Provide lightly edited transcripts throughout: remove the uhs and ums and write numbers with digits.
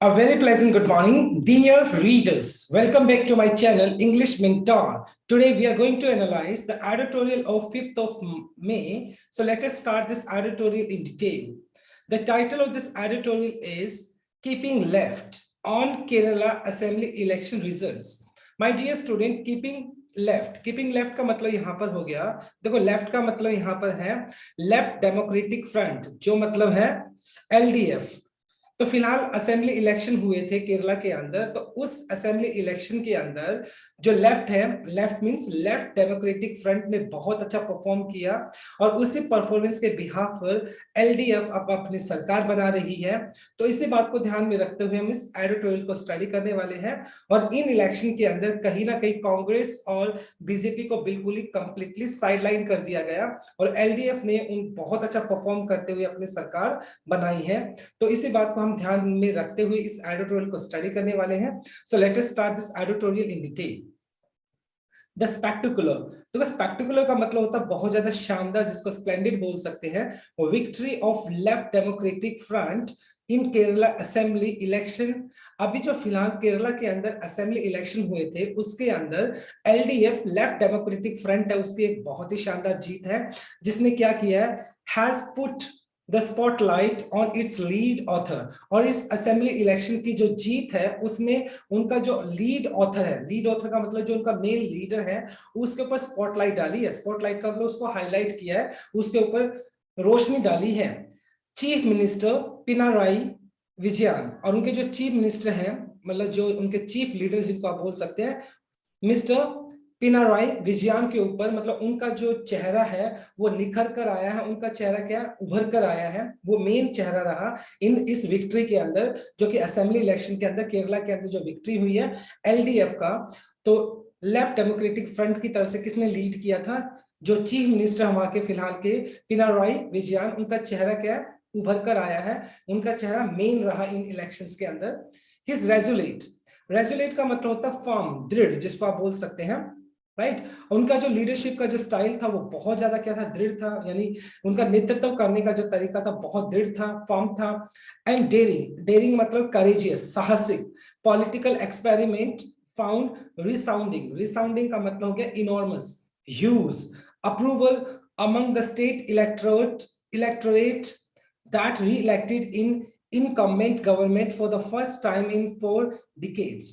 A very pleasant good morning, dear readers. Welcome back to my channel, English Mentor. Today we are going to analyze the editorial of 5th of May. So let us start this editorial in detail. The title of this editorial is Keeping Left on Kerala Assembly Election Results. My dear student, keeping left का मतलब यहां पर हो गया, देखो left का मतलब यहां पर है लेफ्ट डेमोक्रेटिक फ्रंट, जो मतलब है एलडीएफ। तो फिलहाल असेंबली इलेक्शन हुए थे केरला के अंदर, तो उस असेंबली इलेक्शन के अंदर जो लेफ्ट है, left means left democratic front ने बहुत अच्छा परफॉर्म किया और उसी परफॉर्मेंस के बिहाफ पर एलडीएफ अब अपनी सरकार बना रही है। तो इसी बात को ध्यान में रखते हुए हम इस एडिटोरियल को स्टडी करने वाले हैं। और इन इलेक्शन के अंदर कहीं ना कहीं कांग्रेस और बीजेपी को बिल्कुल ही कंप्लीटली साइडलाइन कर दिया गया और एलडीएफ ने उन बहुत अच्छा परफॉर्म करते हुए अपनी सरकार बनाई है। तो इसी बात को हम ध्यान में रखते हुए इस एडिटोरियल को स्टडी करने वाले हैं। सो let us start this editorial in detail. The spectacular, तो स्पेक्टिकुलर का मतलब होता है बहुत ज्यादा शानदार, जिसको स्प्लेंडिड बोल सकते हैं। Victory of left democratic front in Kerala assembly election. अभी जो फिलहाल केरला के अंदर असेंबली इलेक्शन हुए थे उसके अंदर एलडीएफ लेफ्ट डेमोक्रेटिक फ्रंट है, उसकी एक बहुत ही शानदार जीत है, जिसने क्या किया है, has put the spotlight on it's lead author. और इस असेंबली इलेक्शन की जो जीत है उसने उनका जो लीड ऑथर है, लीड ऑथर का मतलब जो उनका मेन लीडर है, उसके ऊपर स्पॉटलाइट डाली है। स्पॉटलाइट का मतलब उसको हाईलाइट किया है, उसके ऊपर रोशनी डाली है। चीफ मिनिस्टर पिनाराई विजयन, और उनके जो चीफ मिनिस्टर हैं, मतलब जो उनके चीफ लीडर जिनको आप बोल सकते हैं, मिस्टर पिनाराई विजयन के ऊपर, मतलब उनका जो चेहरा है वो निखर कर आया है, उनका चेहरा क्या उभर कर आया है, वो मेन चेहरा रहा इन इस विक्ट्री के अंदर, जो कि असेंबली इलेक्शन के अंदर केरला के अंदर जो विक्ट्री हुई है एलडीएफ का। तो लेफ्ट डेमोक्रेटिक फ्रंट की तरफ से किसने लीड किया था, जो चीफ मिनिस्टर हमारे के फिलहाल के पिनाराई विजयन, उनका चेहरा क्या उभर कर आया है, उनका चेहरा मेन रहा इन इलेक्शंस के अंदर। हिज रेजुलेट, रेजुलेट का मतलब होता है फर्म, दृढ़, जिसको आप बोल सकते हैं, राइट। उनका जो लीडरशिप का जो स्टाइल था वो बहुत ज्यादा क्या था, दृढ़ था, यानी उनका नेतृत्व करने का जो तरीका था बहुत दृढ़ था, फर्म था। एंड डेयरिंग, डेयरिंग मतलब करेजियस, साहसिक। Political experiment found resounding, resounding का मतलब हो गया enormous, huge. Approval among the state electorate that re-elected in incumbent government for the first time in 4 decades।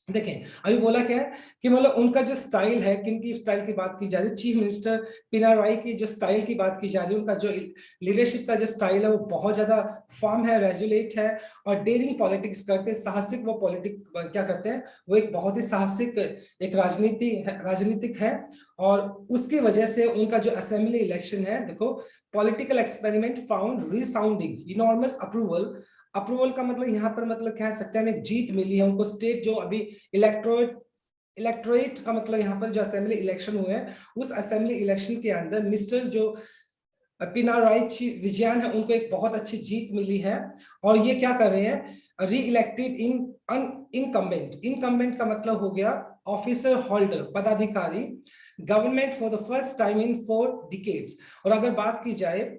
देखें अभी बोला क्या है कि मतलब उनका जो स्टाइल है, किनकी स्टाइल की बात की जा रही है, चीफ मिनिस्टर पिनाराई की जो स्टाइल की बात की जा रही है, उनका जो लीडरशिप का जो स्टाइल है वो बहुत ज्यादा फर्म है, रेजुलेट है और डेयरिंग पॉलिटिक्स करते हैं, साहसिक वो पॉलिटिक क्या करते हैं, वो एक बहुत ही साहसिक एक राजनीतिक है। और उसकी वजह से उनका जो असेंबली इलेक्शन है, देखो political experiment found resounding enormous approval. Approval का मतलब यहाँ पर मतलब कह सकते हैं एक जीत मिली है उनको, स्टेट जो अभी इलेक्टोरेट का मतलब यहाँ पर जो असेंबली इलेक्शन हुए हैं, उस असेंबली इलेक्शन के अंदर मिस्टर जो पिनाराई विजयन है उनको एक बहुत अच्छी जीत मिली है। और ये क्या कर रहे हैं, री इलेक्टेड इनकम्बेंट, इनकम्बेंट का मतलब हो गया ऑफिसर होल्डर, पदाधिकारी, government for the first time in 4 decades. और अगर बात की जाए,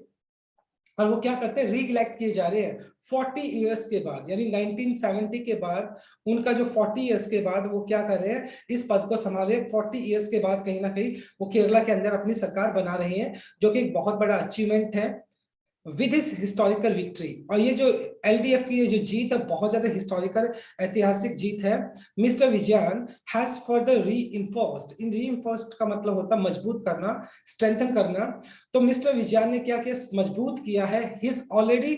और वो क्या करते हैं, री इलेक्ट किए जा रहे हैं 40 इयर्स के बाद, यानी 1970 के बाद उनका जो 40 इयर्स के बाद वो क्या कर रहे हैं, इस पद को संभाले 40 इयर्स के बाद कहीं ना कहीं वो केरला के अंदर अपनी सरकार बना रहे हैं, जो कि एक बहुत बड़ा अचीवमेंट है विद हिज हिस्टोरिकल विक्ट्री। और ये जो एलडीएफ की ये जो जीत है बहुत ज्यादा हिस्टोरिकल ऐतिहासिक जीत है। Mister Vijayan has further reinforced, in reinforced का मतलब होता है मजबूत करना, स्ट्रेंथन करना। तो मिस्टर विजयन ने क्या किया, मजबूत किया है हिज ऑलरेडी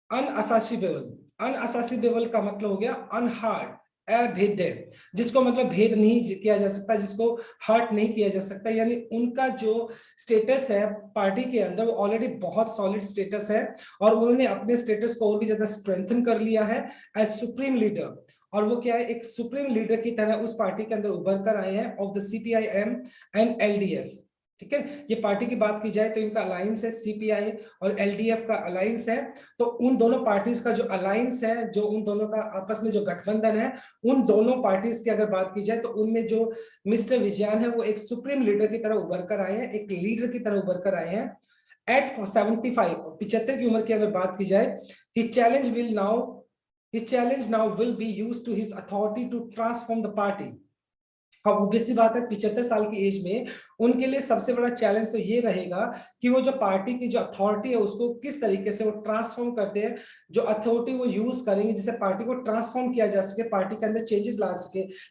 अनअसेसिबल, अनअसेसिबल का मतलब हो गया अनहार्ड, अभेद्य, जिसको मतलब भेद नहीं किया जा सकता, जिसको हर्ट नहीं किया जा सकता, यानी उनका जो स्टेटस है पार्टी के अंदर वो ऑलरेडी बहुत सॉलिड स्टेटस है और उन्होंने अपने स्टेटस को और भी ज्यादा स्ट्रेंथन कर लिया है एज सुप्रीम लीडर। और वो क्या है, एक सुप्रीम लीडर की तरह उस पार्टी के अंदर उभर कर आए हैं of the CPIM and LDF. ठीक है, ये पार्टी की बात की जाए तो इनका अलायंस है, सीपीआई और एलडीएफ का अलायंस है। तो उन दोनों पार्टीज का जो अलायंस है, जो उन दोनों का आपस में जो गठबंधन है, उन दोनों पार्टीज की अगर बात की जाए तो उनमें जो मिस्टर विजयन है वो एक सुप्रीम लीडर की तरह उभर कर आए हैं, एक लीडर की तरह उभर कर आए हैं एट 75 की उम्र की अगर बात की जाए। He challenge will now His challenge now will be used to his authority to transform the party. अब ऑब्वियसली बात है 75 साल की एज में उनके लिए सबसे बड़ा चैलेंज तो ये रहेगा कि वो जो पार्टी की जो अथॉरिटी है उसको किस तरीके से वो ट्रांसफॉर्म करते हैं, जो अथॉरिटी वो यूज करेंगे जिससे पार्टी को ट्रांसफॉर्म किया जा सके, पार्टी के अंदर चेंजेस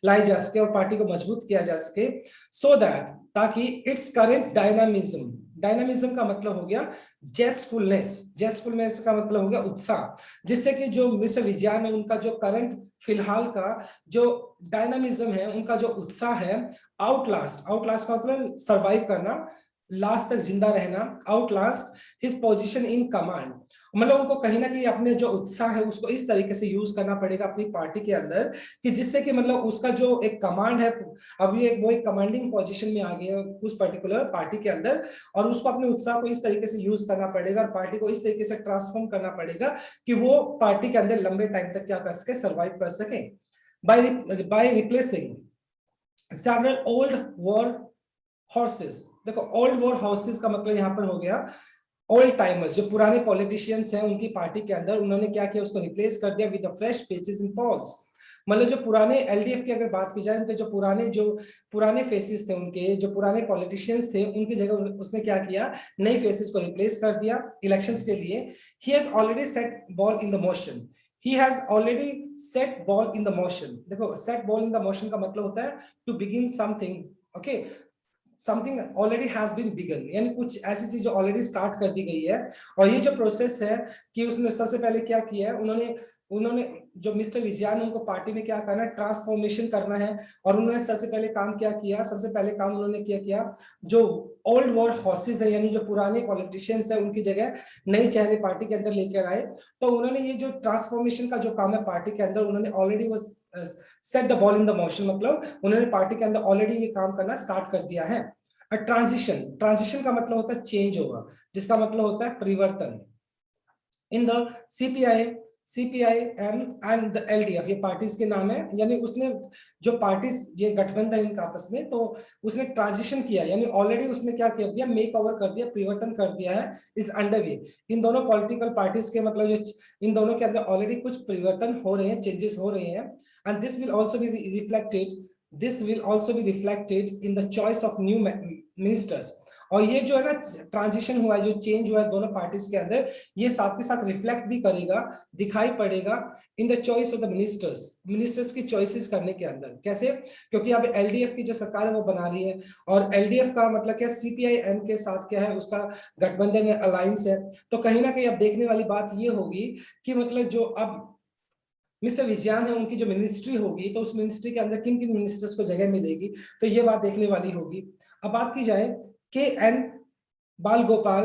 लाई जा सके और पार्टी को मजबूत किया जा सके, सो दैट ताकि इट्स करेंट डायनामिज्म, डायनामिज्म का मतलब हो गया जेस्टफुलनेस, जेस्टफुलनेस का मतलब हो गया उत्साह, जिससे कि जो मिस्टर विजयन है उनका जो करंट फिलहाल का जो डायनामिज्म है, उनका जो उत्साह है, आउटलास्ट, आउटलास्ट का मतलब सरवाइव करना, लास्ट तक जिंदा रहना, Outlast his position in command, मतलब उनको कहीं ना कहीं अपने जो उत्साह है उसको इस तरीके से यूज करना पड़ेगा अपनी पार्टी के अंदर कि जिससे कि मतलब उसका जो एक कमांड है अभी वो एक कमांडिंग पोजीशन में आ गया उस पर्टिकुलर पार्टी के अंदर, और उसको अपने उत्साह को इस तरीके से यूज करना पड़ेगा और पार्टी को इस तरीके से ट्रांसफॉर्म करना पड़ेगा कि वो पार्टी के अंदर लंबे टाइम तक क्या कर सके, सर्वाइव कर सके by replacing several old war horses। देखो ओल्ड वॉर हॉर्सेस का मतलब यहाँ पर हो गया ओल्ड टाइमर्स, जो पुराने पॉलिटिशियंस हैं उनकी पार्टी के अंदर, उन्होंने क्या किया उसको रिप्लेस कर दिया with the fresh faces in polls. मतलब जो पुराने एलडीएफ की अगर बात की जाए, उनके जो पुराने फेसेस थे, उनके जो पुराने पॉलिटिशियंस थे उनकी जगह उसने क्या किया, नई फेसेस को रिप्लेस कर दिया इलेक्शंस के लिए। He has already set ball in the motion, he has already set ball in the motion। देखो set ball in the motion का मतलब होता है to begin something, okay, something already has been begun, यानी कुछ ऐसी चीज जो ऑलरेडी स्टार्ट कर दी गई है। और ये जो प्रोसेस है कि उसने सबसे पहले क्या किया है, उन्होंने उन्होंने जो मिस्टर विजयन उनको पार्टी में क्या करना है, ट्रांसफॉर्मेशन करना है। और उन्होंने सबसे पहले काम क्या किया, सबसे पहले काम उन्होंने क्या किया, जो ओल्ड वॉर हॉर्सेस है यानी जो पुराने पॉलिटिशियंस है उनकी जगह नए चेहरे पार्टी के अंदर लेकर आए। तो उन्होंने ये जो ट्रांसफॉर्मेशन का जो काम है पार्टी के अंदर, उन्होंने ऑलरेडी वो set the ball in the motion, मतलब उन्होंने पार्टी के अंदर ऑलरेडी ये काम करना स्टार्ट कर दिया है। ट्रांजिशन, ट्रांजिशन का मतलब होता है चेंज होगा, जिसका मतलब होता है परिवर्तन। In the CPIM and the LDF, ये पार्टीज के नाम है, यानी उसने जो पार्टीज ये गठबंधन इनका आपस में, तो उसने ट्रांजिशन किया, यानी ऑलरेडी उसने क्या कर दिया, मेक ओवर कर दिया, परिवर्तन कर दिया है, इज अंडर वे। इन दोनों पॉलिटिकल पार्टीज के मतलब जो इन दोनों के अंदर ऑलरेडी कुछ परिवर्तन हो रहे हैं, चेंजेस हो रहे हैं। And this will also be reflected, this will also be reflected in the choice of new ministers। और ये जो है ना ट्रांजिशन हुआ है, जो चेंज हुआ है दोनों पार्टीज के अंदर, ये साथ के साथ रिफ्लेक्ट भी करेगा, दिखाई पड़ेगा in the choice of the ministers, ministers की चॉइसेस करने के अंदर। कैसे, क्योंकि अब एलडीएफ की जो सरकार है वो बना रही है, और एलडीएफ का मतलब क्या, सीपीआईएम के साथ क्या है, उसका गठबंधन है, अलायंस है। तो कहीं ना कहीं अब देखने वाली बात ये होगी कि मतलब जो अब मिस्टर विजयन है उनकी जो मिनिस्ट्री होगी, तो उस मिनिस्ट्री के अंदर किन किन मिनिस्टर्स को जगह मिलेगी, तो ये बात देखने वाली होगी। अब बात की जाए K N Balagopal,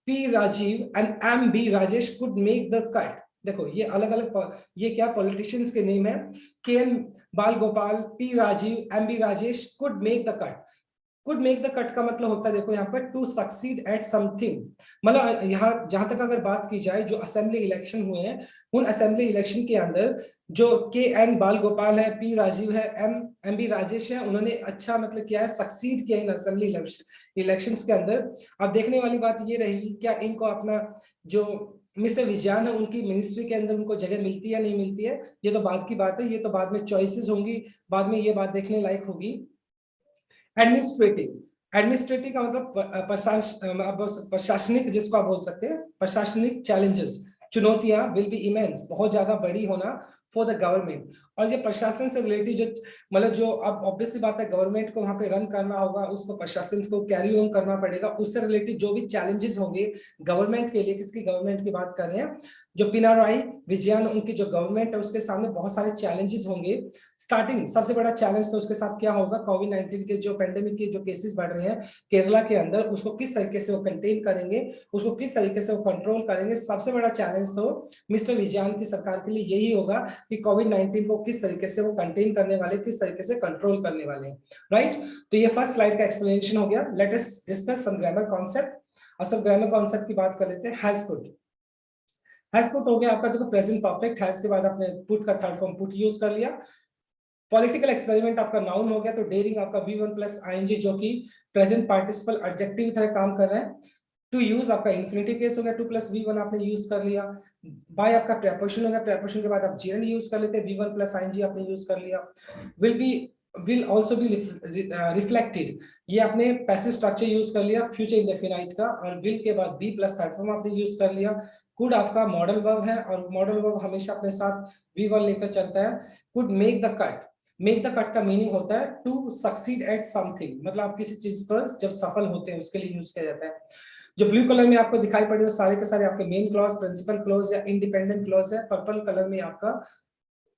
P Rajeev and M B Rajesh could make the cut. देखो ये अलग अलग ये क्या पॉलिटिशियंस के नेम है, K N Balagopal, P Rajeev, M B Rajesh could make the cut. Could make the cut का मतलब होता है, देखो यहाँ पर टू सक्सीड एट समथिंग, मतलब यहाँ जहां तक अगर बात की जाए जो असेंबली इलेक्शन हुए हैं, उन असेंबली इलेक्शन के अंदर जो के एन बाल गोपाल है, पी राजीव है, एम बी राजेश है, उन्होंने अच्छा मतलब किया है, सक्सीड किया इन असेंबली इलेक्शंस के अंदर। अब देखने वाली बात ये रहेगी क्या इनको अपना जो मिस्टर विजयन है उनकी मिनिस्ट्री के अंदर उनको जगह मिलती है या नहीं मिलती है, ये तो बाद की बात है, ये तो बाद में चॉइसेस होंगी, बाद में ये बात देखने लायक होगी। एडमिनिस्ट्रेटिव, एडमिनिस्ट्रेटिव का मतलब प्रशासनिक, जिसको आप बोल सकते हैं प्रशासनिक चैलेंजेस, चुनौतियां विल बी इमेंस, बहुत ज्यादा बड़ी होना फॉर द गवर्नमेंट। और ये प्रशासन से रिलेटेड जो मतलब जो अब ऑब्वियसली बात है, गवर्नमेंट को वहां पे रन करना होगा, उसको प्रशासन को कैरी ऑन करना पड़ेगा, उससे रिलेटेड जो भी चैलेंजेस होंगे गवर्नमेंट के लिए, किसकी गवर्नमेंट की बात कर रहे हैं, जो पिनाराई विजयन उनकी जो गवर्नमेंट है उसके सामने बहुत सारे चैलेंजेस होंगे। स्टार्टिंग सबसे बड़ा चैलेंज तो उसके साथ क्या होगा, कोविड-19 के जो पेंडेमिक के जो केसेस बढ़ रहे हैं केरला के अंदर, उसको किस तरीके से वो कंटेन करेंगे, उसको किस तरीके से वो कंट्रोल करेंगे। सबसे बड़ा चैलेंज तो मिस्टर विजयन की सरकार के लिए यही होगा कि कोविड-19 को किस तरीके से वो कंटेन करने वाले, किस तरीके से कंट्रोल करने वाले हैं, राइट। तो ये फर्स्ट स्लाइड का एक्सप्लेनेशन हो गया। Let us discuss some grammar concept. असल ग्रामर कॉन्सेप्ट की बात कर लेते हैं। हैज पुट, हैज पुट हो गया आपका, देखो प्रेजेंट परफेक्ट, हैज के बाद आपने पुट का थर्ड फॉर्म पुट यूज कर लिया। पॉलिटिकल एक्सपेरिमेंट आपका नाउन हो गया, तो डेयरिंग आपका V1 प्लस आईएनजी जो कि प्रेजेंट पार्टिसिपल एडजेक्टिव की तरह काम कर रहा है। टू यूज आपका इन्फिनिटिव केस हो गया, 2 + V1 आपने यूज कर लिया। बाय आपका प्रेपोजिशन हो गया, प्रेपोजिशन के बाद आप gerund यूज कर लेते हैं, V1 + ing आपने यूज कर लिया। विल आल्सो बी रिफ्लेक्टेड, ये आपने पैसिव स्ट्रक्चर यूज कर लिया फ्यूचर इंडेफिनाइट का, और विल के बाद बी प्लस थर्ड फॉर्म आपने यूज कर लिया। कुड आपका मॉडल वर्ब है, और मॉडल वर्ब हमेशा अपने साथ V1 लेकर चलता है। Could make the cut, make the cut का मीनिंग होता है टू सक्सीड एट समथिंग, मतलब आप किसी चीज पर जब सफल होते हैं उसके लिए यूज किया जाता है। जो ब्लू कलर में आपको दिखाई पड़े वो सारे के सारे आपके मेन क्लॉज, प्रिंसिपल क्लॉज या इंडिपेंडेंट क्लॉज है। पर्पल कलर में आपका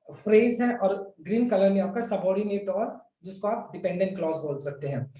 फ्रेज है, और ग्रीन कलर में आपका सबऑर्डिनेट, और जिसको आप डिपेंडेंट क्लॉज बोल सकते हैं।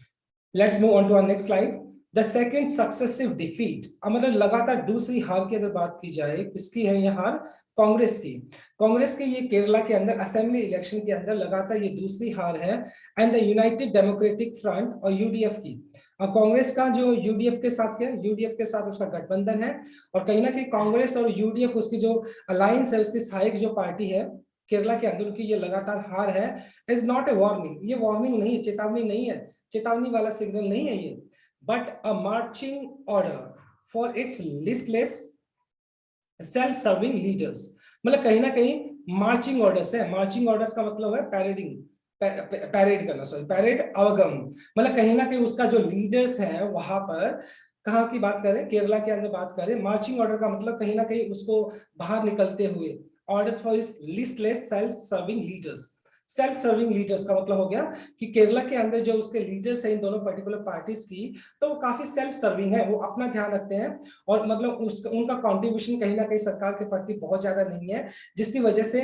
Let's move on to our next slide. The second successive defeat, मतलब लगातार दूसरी हार की अगर बात की जाए, किसकी है ये हार? कांग्रेस की। कांग्रेस की ये केरला के अंदर असेंबली इलेक्शन के अंदर लगातार ये दूसरी हार है। And the United democratic front और यूडीएफ की, कांग्रेस का जो यूडीएफ के साथ क्या, यूडीएफ के साथ उसका गठबंधन है, और कहीं ना कहीं कांग्रेस और यूडीएफ उसकी जो अलायंस है, उसकी सहायक जो पार्टी है केरला के अंदर की, ये लगातार हार है। इज नॉट ए वार्निंग, ये वार्निंग नहीं, चेतावनी नहीं है, चेतावनी वाला सिग्नल नहीं है ये, but a marching order for its listless self serving leaders. मतलब कहीं ना कहीं मार्चिंग ऑर्डर्स है। मार्चिंग ऑर्डर्स का मतलब है पैरेडिंग, पैरेड करना, सॉरी पैरेड अवगम, मतलब कहीं ना कहीं उसका जो लीडर्स है वहां पर, कहाँ की बात करें, केरला के अंदर बात करें, मार्चिंग ऑर्डर का मतलब कहीं ना कहीं उसको बाहर निकलते हुए, ऑर्डर्स फॉर इस listless self serving leaders. Self serving leaders का मतलब हो गया कि केरला के अंदर जो उसके लीडर्स हैं इन दोनों पर्टिकुलर पार्टीज की, तो वो काफी सेल्फ सर्विंग है, वो अपना ध्यान रखते हैं, और मतलब उनका कंट्रीब्यूशन कहीं ना कहीं सरकार के प्रति बहुत ज्यादा नहीं है, जिसकी वजह से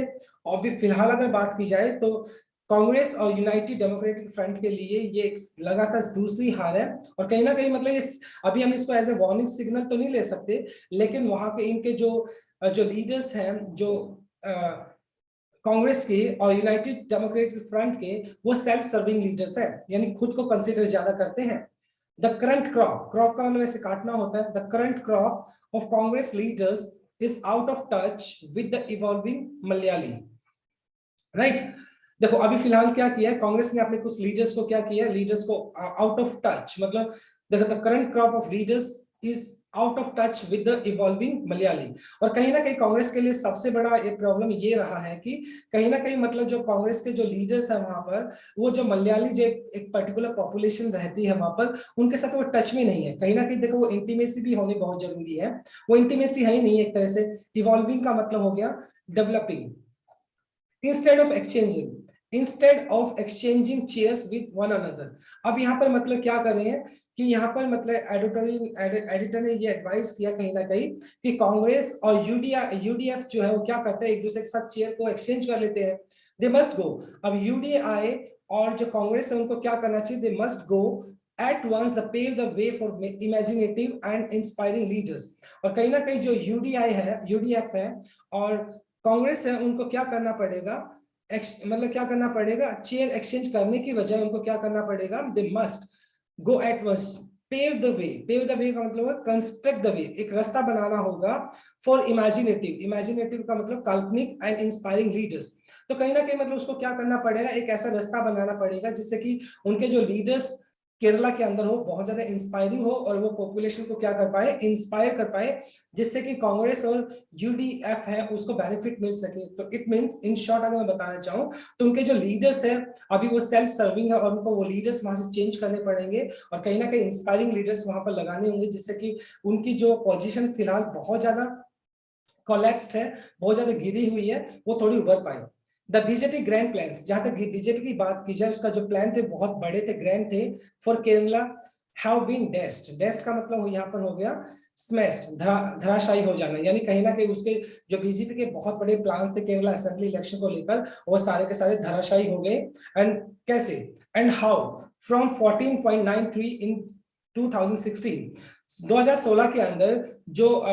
अभी फिलहाल अगर बात की जाए तो कांग्रेस और यूनाइटेड डेमोक्रेटिक फ्रंट के लिए ये एक लगातार दूसरी हार है। और कहीं ना कहीं मतलब इस, अभी हम इसको एज ए वार्निंग सिग्नल तो नहीं ले सकते, लेकिन वहां के इनके जो जो लीडर्स हैं, जो कांग्रेस के और यूनाइटेड डेमोक्रेटिक फ्रंट के, वो सेल्फ सर्विंग लीडर्स है, यानी खुद को कंसीडर ज्यादा करते हैं। द करंट क्रॉप, क्रॉप का मतलब ऐसे काटना होता है, the current crop of Congress leaders is out of touch with the evolving Malayali, right. देखो अभी फिलहाल क्या किया है कांग्रेस ने, अपने कुछ लीडर्स को क्या किया, लीडर्स को आउट ऑफ टच, मतलब देखो the current crop of leaders is out of touch with the evolving Malayali. और कहीं ना कहीं कांग्रेस के लिए सबसे बड़ा एक प्रॉब्लम ये रहा है कि कहीं ना कहीं मतलब जो कांग्रेस के जो लीडर्स है वहां पर, वो जो मलयाली जो एक पर्टिकुलर पॉपुलेशन रहती है वहां पर, उनके साथ वो टच में नहीं है। कहीं ना कहीं देखो वो इंटीमेसी भी होनी बहुत जरूरी है, वो इंटीमेसी है ही नहीं एक तरह से। इवॉल्विंग का मतलब हो गया developing. Instead of exchanging chairs with one another. अब यहाँ पर मतलब क्या कर रहे हैं कि यहाँ पर मतलब एडिटर ने ये एडवाइस किया कहीं ना कहीं कि कांग्रेस और यूडीएफ जो है वो क्या करते हैं, एक दूसरे के साथ चेयर को एक्सचेंज कर लेते हैं। दे मस्ट गो, अब यूडीआई और जो कांग्रेस है उनको क्या करना चाहिए, दे must go at once the pave the way for imaginative and inspiring leaders। और कहीं ना कहीं जो यूडीआई है, यूडीएफ है और कांग्रेस है, उनको क्या करना पड़ेगा, मतलब क्या करना पड़ेगा, चेयर एक्सचेंज करने की बजाय उनको क्या करना पड़ेगा, they must go at once pave the way. Pave the way का मतलब है कंस्ट्रक्ट द वे, एक रास्ता बनाना होगा फॉर इमेजिनेटिव, इमेजिनेटिव का मतलब काल्पनिक एंड इंस्पायरिंग लीडर्स। तो कहीं ना कहीं मतलब उसको क्या करना पड़ेगा, एक ऐसा रास्ता बनाना पड़ेगा जिससे कि उनके जो लीडर्स केरला के अंदर हो बहुत ज्यादा इंस्पायरिंग हो, और वो पॉपुलेशन को क्या कर पाए, इंस्पायर कर पाए, जिससे कि कांग्रेस और यूडीएफ है उसको बेनिफिट मिल सके। तो इट मींस इन शॉर्ट अगर मैं बताना चाहूँ तो उनके जो लीडर्स है अभी वो सेल्फ सर्विंग है, और उनको वो लीडर्स वहां से चेंज करने पड़ेंगे, और कहीं ना कहीं इंस्पायरिंग लीडर्स वहां पर लगाने होंगे, जिससे कि उनकी जो पोजीशन फिलहाल बहुत ज्यादा कोलैप्स है, बहुत ज्यादा गिरी हुई है, वो थोड़ी उभर पाए। द बीजेपी ग्रैंड प्लान्स, जहां तक बीजेपी की बात की जाए, उसका जो प्लान थे बहुत बड़े थे, ग्रैंड थे फॉर केरला, हैव बीन डेस्ड। डेस्ड का मतलब यहाँ पर हो गया स्मैश्ड, धराशायी हो जाना, यानी कहीं ना कहीं उसके जो बीजेपी के बहुत बड़े प्लान्स थे केरला असेंबली इलेक्शन को लेकर, वो सारे के सारे धराशायी हो गए। एंड कैसे, एंड हाउ, फ्रॉम 14.93 इन 2016, 2016 के अंदर जो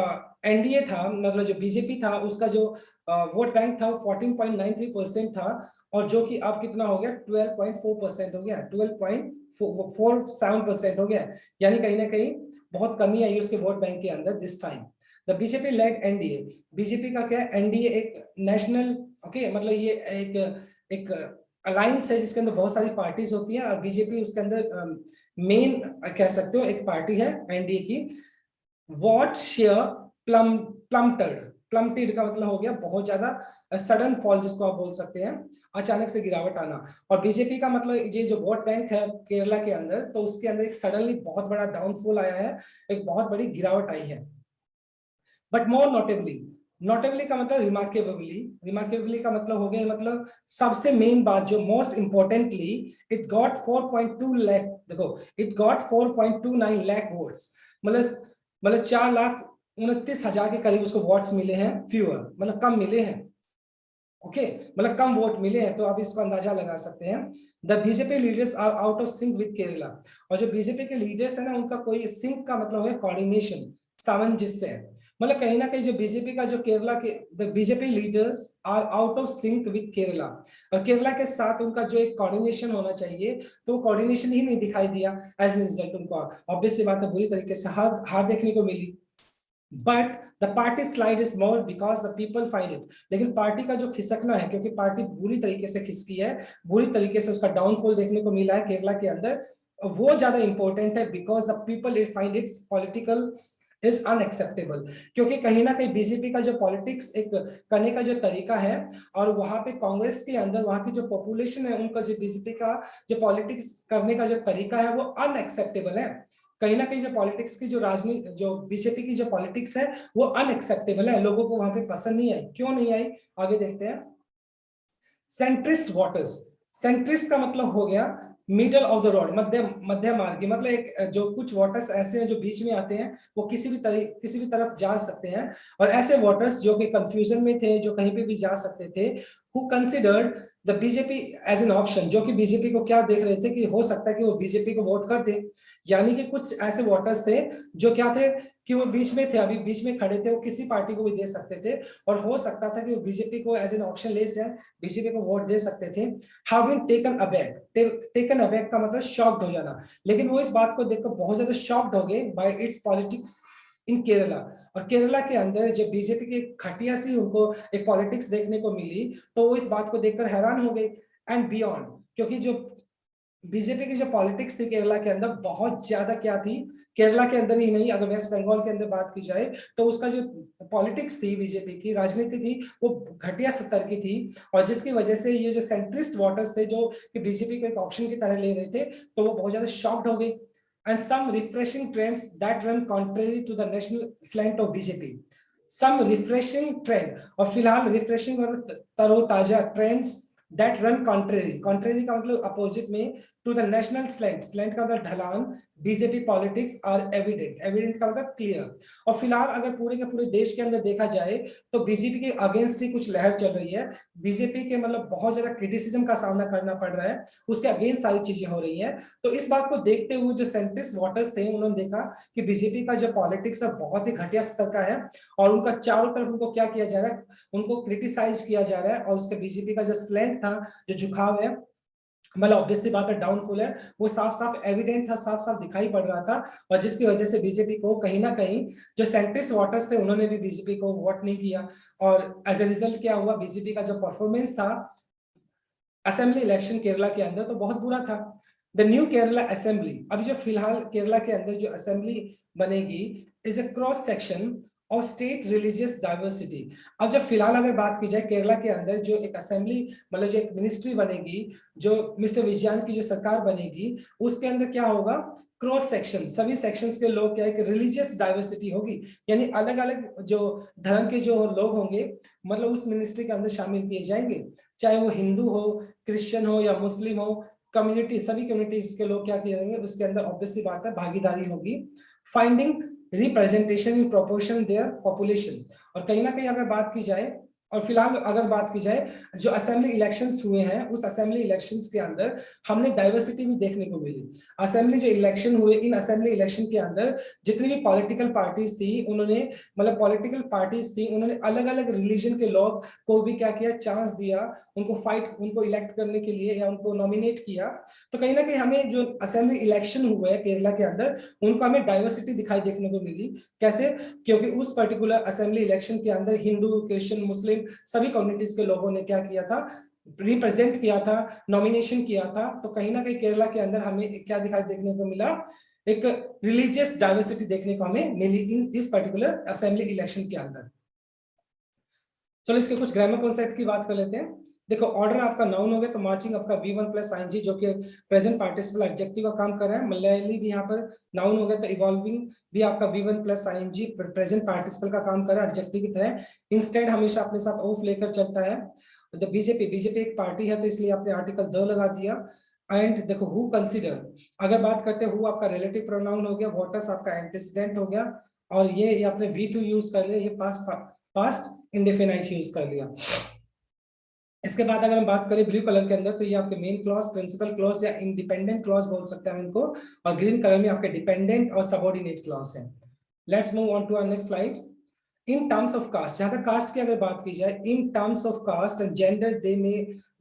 एनडीए था, मतलब जो बीजेपी था, उसका जो वोट बैंक था वो 14.93% था, और जो कि अब कितना हो गया, 12.4% हो गया, 12.47% हो गया, यानी कहीं ना कहीं बहुत कमी आई उसके वोट बैंक के अंदर this time. The BJP lead NDA, BJP का क्या है, एनडीए एक नेशनल, ओके, मतलब ये एक अलायंस है जिसके अंदर बहुत सारी पार्टीज होती हैं, और बीजेपी उसके अंदर मेन कह सकते हो एक पार्टी है एनडीए की। what sheer प्लम्प्टेड का मतलब हो गया बहुत ज्यादा सडन फॉल, जिसको आप बोल सकते हैं अचानक से गिरावट आना। और बीजेपी का मतलब ये जो वोट बैंक है केरला के अंदर, तो उसके अंदर एक सडनली बहुत बड़ा डाउनफॉल आया है, एक बहुत बड़ी गिरावट आई है। बट मोर नोटेबली, नोटेबली का मतलब रिमार्केबली, रिमार्केबली का मतलब हो गया, मतलब सबसे मेन बात जो most importantly, it got 4.2 lakh, देखो इट गॉट 4.29 लाख वोट्स, मतलब 4,29,000 के करीब उसको वोट्स मिले हैं, फ्यूअर मतलब कम मिले हैं, ओके मतलब कम वोट मिले हैं। तो आप इसको अंदाजा लगा सकते हैं। The BJP leaders are out of sync with Kerala, और जो बीजेपी के लीडर्स है ना, उनका कोई सिंक का मतलब है कोऑर्डिनेशन, सामंजस्य है। मतलब कहीं ना कहीं जो बीजेपी का जो केरला के, the BJP leaders are out of sync with Kerala, और केरला के साथ उनका जो एक कोऑर्डिनेशन होना चाहिए, तो वो कोऑर्डिनेशन ही नहीं दिखाई दिया। एज ए रिजल्ट उनको ऑब्वियस सी बात है, बुरी तरीके से हार देखने को मिली। But the party slide is more because the people find it, लेकिन पार्टी का जो खिसकना है, क्योंकि पार्टी बुरी तरीके से खिसकी है, बुरी तरीके से उसका डाउनफॉल देखने को मिला है केरला के अंदर, वो ज्यादा इंपॉर्टेंट है। Because the people it find its political is unacceptable, क्योंकि कहीं ना कहीं बीजेपी का जो पॉलिटिक्स एक करने का जो तरीका है, और वहां पे कांग्रेस के अंदर वहां की जो पॉपुलेशन है, उनका जो बीजेपी का जो पॉलिटिक्स करने का जो तरीका है, वो अनएक्सेप्टेबल है। कहीं ना कहीं जो पॉलिटिक्स की जो राजनीति, जो बीजेपी की जो पॉलिटिक्स है, वो अनएक्सेप्टेबल है, लोगों को वहां पे पसंद नहीं आई। क्यों नहीं आई, आगे देखते हैं। सेंट्रिस्ट वोटर्स, सेंट्रिस्ट का मतलब हो गया मिडल ऑफ द रोड, मध्य मार्गी, मतलब एक जो कुछ वोटर्स ऐसे हैं जो बीच में आते हैं, वो किसी भी तरफ जा सकते हैं। और ऐसे वोटर्स जो कि कंफ्यूजन में थे, जो कहीं पे भी जा सकते थे, who considered the BJP as an option, जो कि बीजेपी को क्या देख रहे थे कि हो सकता है कि वो बीजेपी को वोट कर दे। यानी कि कुछ ऐसे वोटर्स थे जो क्या थे कि वो बीच में थे, अभी बीच में खड़े थे, वो किसी पार्टी को भी दे सकते थे, और हो सकता था कि वो बीजेपी को एज एन ऑप्शन ले जाए, बीजेपी को वोट दे सकते थे। Have been taken aback, taken aback का मतलब शॉक्ड हो जाना, लेकिन वो इस बात को देखकर बहुत ज्यादा शॉक्ड हो गए bye it's politics in Kerala. और केरला के अंदर जब बीजेपी की खटिया सी उनको एक पॉलिटिक्स देखने को मिली, तो वो इस बात को देखकर हैरान हो गए। एंड बियॉन्ड, क्योंकि जो बीजेपी की जो पॉलिटिक्स थी केरला के अंदर, बहुत ज्यादा क्या थी, केरला के अंदर ही नहीं, अगर वेस्ट बंगाल के अंदर बात की जाए, तो उसका जो पॉलिटिक्स थी, बीजेपी की राजनीति थी, वो घटिया स्तर की थी। और जिसकी वजह से ये जो सेंट्रिस्ट वोटर्स थे, जो कि बीजेपी को एक ऑप्शन की तरह ले रहे थे, तो वो बहुत ज्यादा शॉक्ड हो गए। And some refreshing trends that run contrary to the national slant of BJP, some refreshing trend, और फिलहाल रिफ्रेशिंग और तरोताजा trends that run contrary, contrary का मतलब अपोजिट में, to the national slant, slant का मतलब ढलान, BJP politics are evident, evident का मतलब क्लियर। और फिलहाल अगर पूरे के पूरे देश के अंदर देखा जाए, तो बीजेपी के अगेंस्ट ही कुछ लहर चल रही है, बीजेपी के मतलब बहुत ज्यादा क्रिटिसिज्म का सामना करना पड़ रहा है, उसके अगेंस्ट सारी चीजें हो रही हैं। तो इस बात को देखते हुए जो सेंट्रिस्ट वोटर्स थे, उन्होंने देखा कि बीजेपी का जो पॉलिटिक्स है बहुत ही घटिया स्तर का है, और उनका चारों तरफ उनको क्या किया जा रहा है, उनको क्रिटिसाइज किया जा रहा है, और उसके बीजेपी का जो स्लैंट था, जो झुकाव है, मतलब ऑब्वियस सी बात है डाउनफॉल है, वो साफ साफ एविडेंट था, साफ साफ दिखाई पड़ रहा था। और जिसकी वजह से बीजेपी को कहीं ना कहीं जो सेंट्रिस्ट वोटर्स थे, उन्होंने भी बीजेपी को वोट नहीं किया। और एज ए रिजल्ट क्या हुआ, बीजेपी का जो परफॉर्मेंस था असेंबली इलेक्शन केरला के अंदर, तो बहुत बुरा था। द न्यू केरला असेंबली, अभी जो फिलहाल केरला के अंदर जो असेंबली बनेगी, इज ए क्रॉस सेक्शन और स्टेट रिलीजियस डाइवर्सिटी। अब जब फिलहाल अगर बात की जाए केरला के अंदर जो एक असेंबली, मतलब जो एक मिनिस्ट्री बनेगी, जो मिस्टर विजयन की जो सरकार बनेगी, उसके अंदर क्या होगा, क्रॉस सेक्शन, सभी सेक्शंस के लोग, क्या है कि रिलीजियस डाइवर्सिटी होगी, यानी अलग अलग जो धर्म के जो लोग होंगे, मतलब उस मिनिस्ट्री के अंदर शामिल किए जाएंगे, चाहे वो हिंदू हो, क्रिश्चियन हो या मुस्लिम हो, कम्युनिटी, सभी कम्युनिटीज के लोग क्या किए जाएंगे, उसके अंदर ऑब्वियसली बात है भागीदारी होगी। Finding representation in proportion their population. और कहीं ना कहीं अगर बात की जाए, और फिलहाल अगर बात की जाए, जो असेंबली इलेक्शंस हुए हैं, उस असेंबली इलेक्शंस के अंदर हमने डाइवर्सिटी भी देखने को मिली। असेंबली जो इलेक्शन हुए, इन असेंबली इलेक्शन के अंदर जितनी भी पॉलिटिकल पार्टीज थी, उन्होंने, मतलब पॉलिटिकल पार्टीज थी, उन्होंने अलग अलग रिलीजन के लोग को भी क्या किया, चांस दिया, उनको फाइट, उनको इलेक्ट करने के लिए, या उनको नॉमिनेट किया। तो कहीं ना कहीं हमें जो असेंबली इलेक्शन हुए हैं केरला के अंदर, उनको हमें डाइवर्सिटी दिखाई देखने को मिली। कैसे, क्योंकि उस पर्टिकुलर असेंबली इलेक्शन के अंदर हिंदू, क्रिश्चियन, मुस्लिम सभी कम्युनिटीज के लोगों ने क्या किया था, रिप्रेजेंट किया था, नॉमिनेशन किया था। तो कहीं ना कहीं केरला के अंदर हमें क्या दिखाई देखने को मिला, एक रिलीजियस डाइवर्सिटी देखने को हमें मिली इस पर्टिकुलर असेंबली इलेक्शन के अंदर। चलो इसके कुछ ग्रामर कॉन्सेप्ट की बात कर लेते हैं। देखो ऑर्डर आपका नाउन हो गया तो मार्चिंग आपका V1 प्लस आईएनजी जो कि प्रेजेंट पार्टिसिपल एडजेक्टिव का काम कर रहा है। मलयाली भी यहाँ पर नाउन हो गया तो इवॉल्विंग भी आपका V1 plus ING present participle का काम कर रहा है एडजेक्टिव की तरह। इंस्टेड हमेशा अपने साथ ऑफ लेकर चलता है। द बीजेपी एक पार्टी है तो इसलिए आपने आर्टिकल द लगा दिया। एंड देखो हु कंसीडर, अगर बात करते हैं हु आपका रिलेटिव प्रोनाउन हो गया, वॉटर्स आपका एंटीसीडेंट हो गया, और ये आपने V2 यूज कर लिया, ये पास्ट इंडेफिनाइट यूज कर लिया। इसके बाद अगर हम बात करें ब्लू कलर के अंदर तो ये आपके मेन क्लॉज, प्रिंसिपल क्लॉज या इंडिपेंडेंट क्लॉज बोल सकते हैं हम इनको, और ग्रीन कलर में आपके डिपेंडेंट और सबऑर्डिनेट क्लॉज है। Let's move on to our next slide. In terms of caste, जहां तक कास्ट की अगर बात की जाए, in terms of caste and gender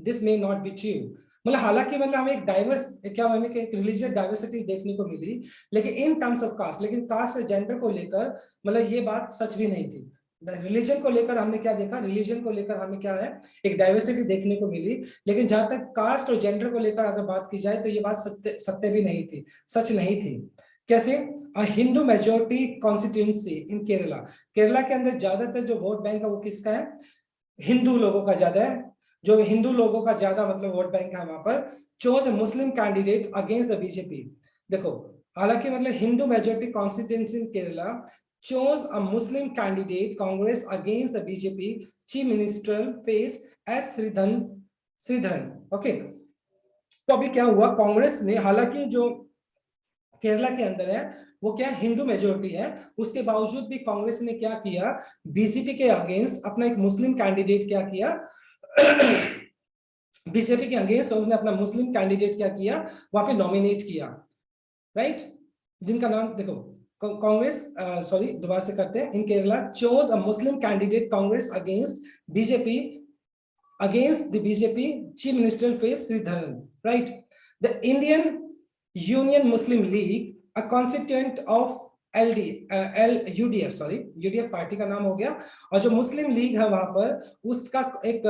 this may not be true. मतलब हालांकि मतलब हमें एक डाइवर्स क्या हमें एक रिलीजियस डाइवर्सिटी देखने को मिली, लेकिन इन टर्म्स ऑफ कास्ट, लेकिन कास्ट और जेंडर को लेकर मतलब ये बात सच भी नहीं थी। रिलीजन को लेकर हमने क्या देखा, रिलीजन को लेकर हमें क्या है एक डाइवर्सिटी देखने को मिली, लेकिन जहां तक कास्ट और जेंडर को लेकर अगर बात की जाए तो ये बात सत्य भी नहीं थी, सच नहीं थी। कैसे? हिंदू मेजोरिटी कॉन्स्टिट्यूंसी इन केरला, केरला के अंदर ज्यादातर जो वोट बैंक है वो किसका है? हिंदू लोगों का ज्यादा है। जो हिंदू लोगों का ज्यादा मतलब वोट बैंक है वहां पर, chose Muslim candidate against the BJP. देखो हालांकि मतलब Hindu majority constituency in Kerala chose a Muslim candidate Congress against the BJP Chief Minister face S Sreedharan. Okay, तो अभी क्या हुआ, कांग्रेस ने, हालांकि जो केरला के अंदर है वो क्या हिंदू मेजोरिटी है, उसके बावजूद भी कांग्रेस ने क्या किया, बीजेपी के अगेंस्ट अपना एक मुस्लिम कैंडिडेट क्या किया बीजेपी के अगेंस्ट उन्होंने अपना मुस्लिम कैंडिडेट क्या किया, वहां पे नॉमिनेट किया, राइट? जिनका नाम देखो कांग्रेस, सॉरी दोबारा से करते हैं, in Kerala chose a Muslim candidate Congress against BJP chief minister face Sreedharan, right? The Indian Union Muslim League a constituent of UDF, sorry UDF party का नाम हो गया, और जो मुस्लिम लीग है वहां पर उसका एक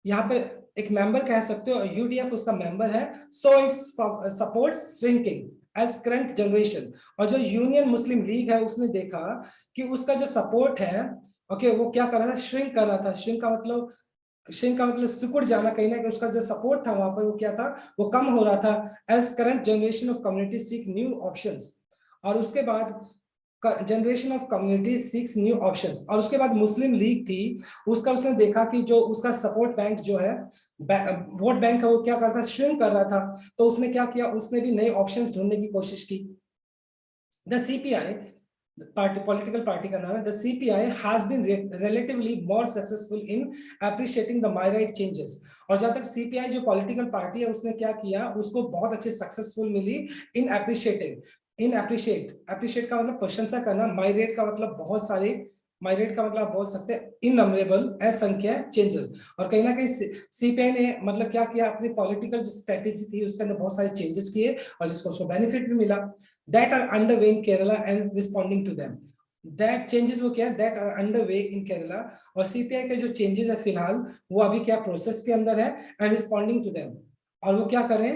यहाँ पर एक मेंबर कह सकते हो, यूडीएफ उसका मेंबर है। So its support shrinking as current generation, और जो यूनियन मुस्लिम लीग है उसने देखा कि उसका जो सपोर्ट है, ओके, वो क्या कर रहा था, श्रिंक कर रहा था। श्रिंक का मतलब सिकुड़ जाना, कहीं ना कहीं उसका जो सपोर्ट था वहां पर वो क्या था, वो कम हो रहा था। As current generation of community seek new options, और उसके बाद generation of community six new options, और उसके बाद मुस्लिम लीग थी उसने देखा कि जो उसका सपोर्ट बैंक जो है वोट बैंक है वो क्या कर रहा था, श्रिंक कर रहा था, तो उसने क्या किया, उसने भी नए ऑप्शंस ढूंढने की कोशिश की। The CPI party, political party का नाम है, the CPI has been relatively more successful in appreciating the migrate changes, और जहां तक सीपीआई जो पॉलिटिकल पार्टी है उसने क्या किया, उसको बहुत अच्छे सक्सेसफुल मिली इन अप्रिशिएटिंग, अप्रिशिएट का मतलब प्रशंसा करना, माइग्रेट का मतलब बहुत सारे, माइग्रेट का मतलब आप बोल सकते हैं इननमरेबल, असंख्य चेंजेस, और कहीं ना कहीं सीपीआई ने मतलब क्या किया, अपनी पॉलिटिकल जो स्ट्रेटेजी थी उसके अंदर बहुत सारे चेंजेस किए और जिसको उसको बेनिफिट भी मिला। That are under way in Kerala and responding to them, that changes वो क्या है, that are under way in Kerala, और सीपीआई के जो चेंजेस है फिलहाल वो अभी क्या प्रोसेस के अंदर है, एंड रिस्पॉन्डिंग टू देम, और वो क्या करें,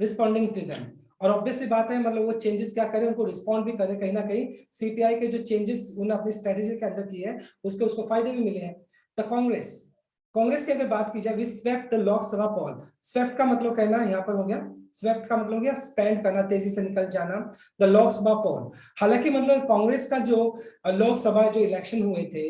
रिस्पॉन्डिंग टू देम, और ऑब्वियस सी बात है मतलब वो चेंजेस क्या करें, उनको रिस्पॉन्ड भी करें, कहीं ना कहीं सीपीआई के जो चेंजेस उन्होंने अपनी स्ट्रेटेजी के अंदर किए हैं उसके उसको फायदे भी मिले हैं। द कांग्रेस की अगर बात की जाए, we swept the Lok Sabha poll, swept का मतलब कहना यहाँ पर हो गया, स्वेप्ट का मतलब हो गया स्पेंड करना, तेजी से निकल जाना, द लोकसभा पोल। हालांकि मतलब कांग्रेस का जो लोकसभा जो इलेक्शन हुए थे,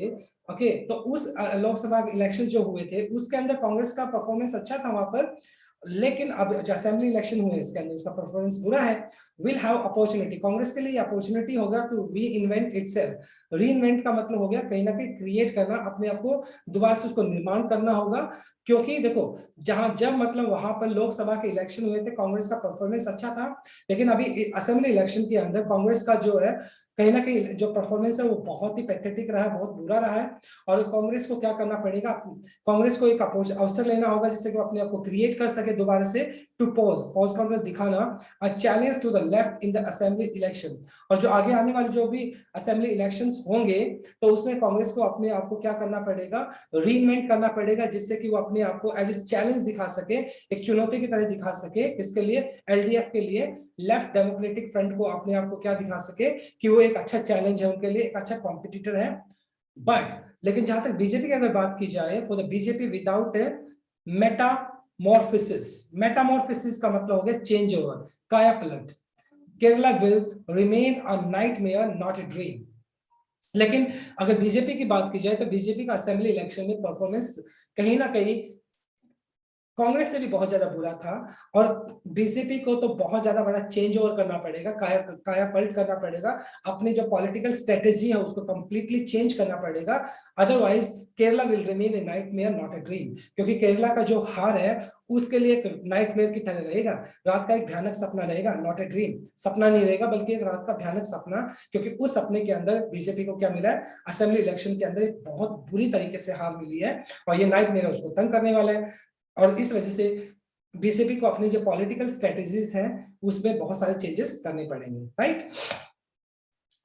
ओके, तो उस लोकसभा इलेक्शन जो हुए थे उसके अंदर कांग्रेस का परफॉर्मेंस अच्छा था वहां पर, लेकिन अब जो असेंबली इलेक्शन हुए इसके अंदर उसका परफॉर्मेंस बुरा है। विल हैव अपॉर्चुनिटी, कांग्रेस के लिए अपॉर्चुनिटी होगा टू री इन्वेंट इटसेल्फ, री इन्वेंट का मतलब हो गया कहीं ना कहीं क्रिएट करना, अपने आप को दोबारा से उसको निर्माण करना होगा, क्योंकि देखो जब मतलब वहां पर लोकसभा के इलेक्शन हुए थे कांग्रेस का परफॉर्मेंस अच्छा था, लेकिन अभी असेंबली इलेक्शन के अंदर कांग्रेस का जो है कहीं ना कहीं जो परफॉर्मेंस है वो बहुत ही पैथेटिक रहा है, बहुत बुरा रहा है। और कांग्रेस को क्या करना पड़ेगा, कांग्रेस को एक अवसर लेना होगा जिससे कि वो अपने आप को क्रिएट कर सके दोबारा से, टू पॉज का मतलब दिखाना, a challenge to the left in the assembly election. और जो आगे आने वाले जो भी असेंबली इलेक्शंस होंगे तो उसमें कांग्रेस को अपने आप को क्या करना पड़ेगा, रीइन्वेंट करना पड़ेगा, जिससे कि वो अपने आप को एज ए चैलेंज दिखा सके, एक चुनौती की तरह दिखा सके। इसके लिए एलडीएफ के लिए, लेफ्ट डेमोक्रेटिक फ्रंट को अपने आप को क्या दिखा सके कि वो एक अच्छा चैलेंज है उनके लिए, एक अच्छा कॉम्पिटिटर है। बट लेकिन जहां तक बीजेपी की अगर बात की जाए, for the BJP without metamorphosis का मतलब हो गया चेंज ओवर, काया पलट। Kerala will remain a nightmare not a dream. लेकिन अगर बीजेपी की बात की जाए तो बीजेपी का असेंबली इलेक्शन में परफॉर्मेंस कहीं ना कहीं कांग्रेस से भी बहुत ज्यादा बुरा था। और बीजेपी को तो बहुत ज्यादा बड़ा चेंज ओवर करना पड़ेगा, काया पलट करना पड़ेगा, अपनी जो पॉलिटिकल स्ट्रेटेजी है उसको कंप्लीटली चेंज करना पड़ेगा। Otherwise Kerala will remain A nightmare not a dream, क्योंकि केरला का जो हार है उसके लिए एक नाइटमेयर की तरह रहेगा, रात का एक भयानक सपना रहेगा, नॉट ए ड्रीम, सपना नहीं रहेगा बल्कि एक रात का भयानक सपना। क्योंकि उस सपने के अंदर बीजेपी को क्या मिला है, असेंबली इलेक्शन के अंदर एक बहुत बुरी तरीके से हार मिली है, और ये नाइटमेयर उसको तंग करने वाला है। और इस वजह से बीजेपी को अपनी जो पॉलिटिकल स्ट्रेटेजीज हैं उसमें बहुत सारे चेंजेस करने पड़ेंगे, right.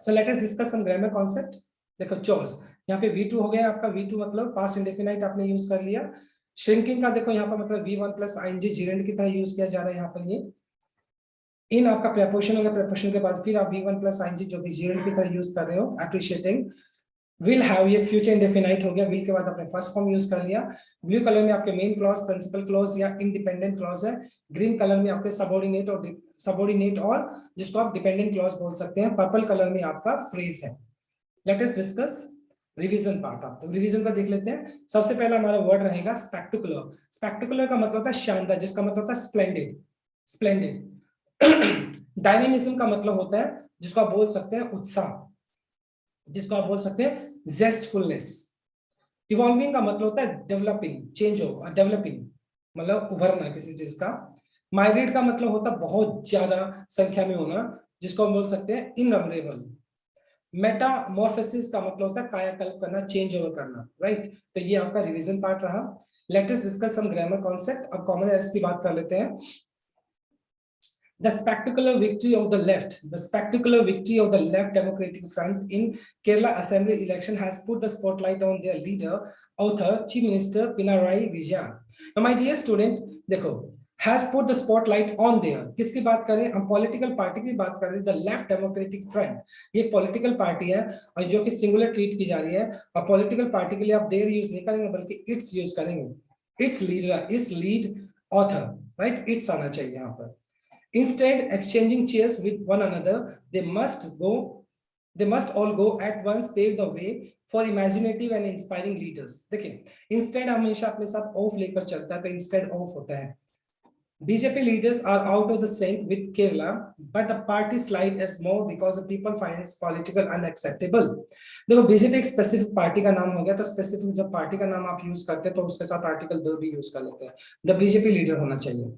So let us discuss some grammar concept. देखो चोज, यहाँ पे V2 हो गया आपका, V2 मतलब पास्ट इंडेफिनाइट आपने यूज कर लिया। श्रिंकिंग का देखो यहाँ पर मतलब V1 प्लस आईएनजी जीरेंड की तरह यूज किया जा रहा है यहाँ पर। ये इन आपका प्रेपोजिशन हो गया, प्रेपोजिशन के बाद फिर आप V1 प्लस आईएनजी जो भी जीरेंड की तरह यूज कर रहे हो, अप्रिशिएटिंग। विल हैव, ये फ्यूचर इंडेफिनाइट हो गया, विल के बाद आपने फर्स्ट फॉर्म यूज कर लिया। ब्लू कलर में आपके मेन क्लॉज, प्रिंसिपल क्लॉज या इंडिपेंडेंट क्लॉज है। ग्रीन कलर में आपके सबऑर्डिनेट और जिसको आप डिपेंडेंट क्लॉज बोल सकते हैं। पर्पल कलर में आपका फ्रेज है। Late us discuss revision part. आप तो रिवीजन का देख लेते हैं। सबसे पहला हमारा वर्ड रहेगा स्पेक्टिकुलर। स्पेक्टिकुलर का मतलब होता है शानदार, जिसका मतलब होता है स्प्लेंडेड, स्प्लेंडेड। डायनेमिज्म का मतलब होता है जिसको आप बोल सकते हैं उत्साह, जिसको आप बोल सकते हैं जेस्टफुलनेस। इवॉल्विंग का मतलब होता है डेवलपिंग, चेंज हो, डेवलपिंग मतलब उभरना किसी चीज का। माइग्रेट का मतलब होता है बहुत ज्यादा संख्या में होना, जिसको हम बोल सकते हैं इननंबरेबल। मेटामॉर्फोसिस का मतलब होता है कायाकल्प करना, चेंज ओवर करना, राइट। तो ये आपका रिवीजन पार्ट रहा। Let us discuss some grammar concept. अब कॉमन एरर्स की बात कर लेते हैं। The spectacular victory of the left Democratic Front in Kerala Assembly election has put the spotlight on their leader, author, Chief Minister Pinarayi Vijayan. Now, my dear student, देखो, has put the spotlight on there. किसकी बात करें हम, political party की बात कर रहे हैं, द लेफ्ट डेमोक्रेटिक फ्रंट। ये एक पॉलिटिकल पार्टी है और जो कि सिंगुलर ट्रीट की जा रही है। और पॉलिटिकल पार्टी के लिए आप देर यूज नहीं करेंगे बल्कि इट्स यूज करेंगे। It's leader, it's lead author, right, it's आना चाहिए यहाँ पर। Instead, exchanging cheers with one another, they must all go at once, pave the way for imaginative and inspiring leaders. देखिए, instead हमेशा अपने साथ ऑफ लेकर चलता है, तो instead ऑफ होता है। BJP leaders are out of the sync with Kerala, but the party slide is more because the people find its political unacceptable. देखो, बीजेपी एक स्पेसिफिक पार्टी का नाम हो गया, तो स्पेसिफिक जब पार्टी का नाम आप यूज करते हैं तो उसके साथ आर्टिकल 2 भी यूज कर लेते हैं। द बीजेपी लीडर होना चाहिए।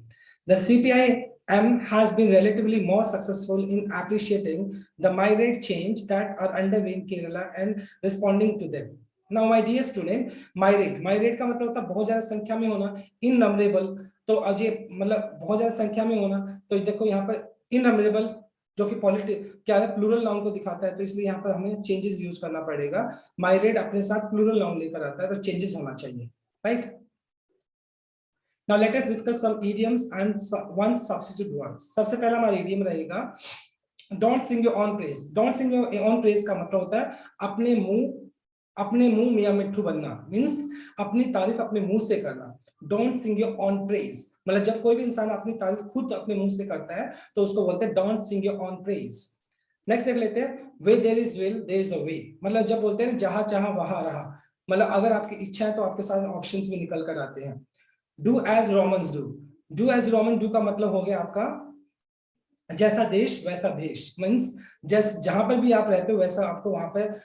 The CPIM has been relatively more successful in appreciating the migrant change that are underway in Kerala and responding to them. Now, my dear student, migrate का मतलब होता है बहुत ज्यादा संख्या में होना, इननंबरेबल। तो अब ये मतलब बहुत ज्यादा संख्या में होना, तो देखो यहाँ पर इननंबरेबल जो कि क्या है, प्लूरल नाउन को दिखाता है, तो इसलिए यहाँ पर हमें चेंजेस यूज करना पड़ेगा। माइग्रेट अपने साथ प्लूरल नाउन लेकर आता है, तो चेंजेस होना चाहिए, right. Now let us discuss some idioms and one substitute words. सबसे पहला हमारा idiom रहेगा don't sing your own praise. Don't sing your own praise का मतलब होता है अपने मुंह मियां मिट्ठू बनना, मीन्स अपनी तारीफ अपने मुंह से करना। Don't sing your own praise मतलब जब कोई भी इंसान अपनी तारीफ खुद अपने मुंह से करता है तो उसको बोलते हैं don't sing your own praise. Next देख लेते हैं where there is will there is a way, मतलब जब बोलते हैं जहां चाहा वहां रहा, मतलब अगर आपकी इच्छा है तो आपके साथ ऑप्शंस भी निकल कर आते हैं। Do as Romans do. Do as Roman do का मतलब हो गया आपका जैसा देश वैसा भेष, मीन्स जहां पर भी आप रहते हो वैसा आपको वहां पर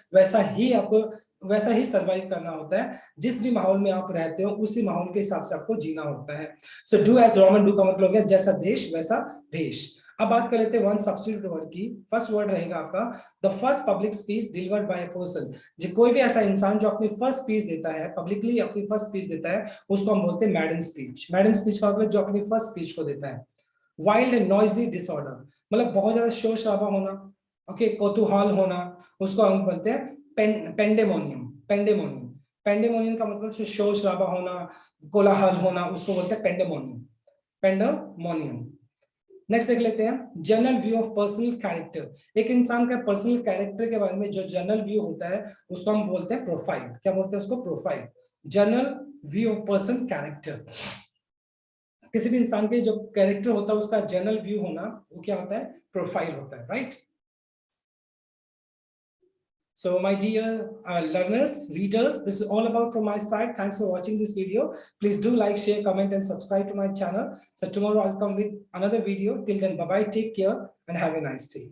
वैसा ही सरवाइव करना होता है। जिस भी माहौल में आप रहते हो उसी माहौल के हिसाब से आपको जीना होता है। So do as Roman do का मतलब हो गया जैसा देश वैसा भेष। अब बात कर लेते हैं वन सब्स्टिट्यूट वर्ड की। फर्स्ट वर्ड रहेगा आपका the first public speech delivered by a person. जो कोई भी ऐसा इंसान जो अपनी फर्स्ट स्पीच देता है, पब्लिकली अपनी फर्स्ट स्पीच देता है, उसको हम बोलते हैं मैडन स्पीच। मैडन स्पीच का मतलब जो अपनी फर्स्ट स्पीच को देता है। वाइल्ड एंड नॉइजी डिसऑर्डर, मतलब बहुत ज्यादा शोर शराबा होना, ओके, कौतूहल होना, उसको हम बोलते हैं पेंडेमोनियम। पेंडेमोनियम पेंडेमोनियम का मतलब शोर शराबा होना, कोलाहल होना, उसको बोलते हैं पेंडेमोनियम। पेंडेमोनियम। नेक्स्ट देख लेते हैं general view of personal character. एक इंसान का पर्सनल कैरेक्टर के बारे में जो जनरल व्यू होता है उसको हम बोलते हैं प्रोफाइल। क्या बोलते हैं उसको? Profile. General view of person character. किसी भी इंसान के जो कैरेक्टर होता है उसका जनरल व्यू होना, वो क्या होता है? प्रोफाइल होता है, right? So my dear learners, readers, this is all about from my side. Thanks for watching this video. Please do like, share, comment and subscribe to my channel. So tomorrow I'll come with another video. Till then, bye bye, take care and have a nice day.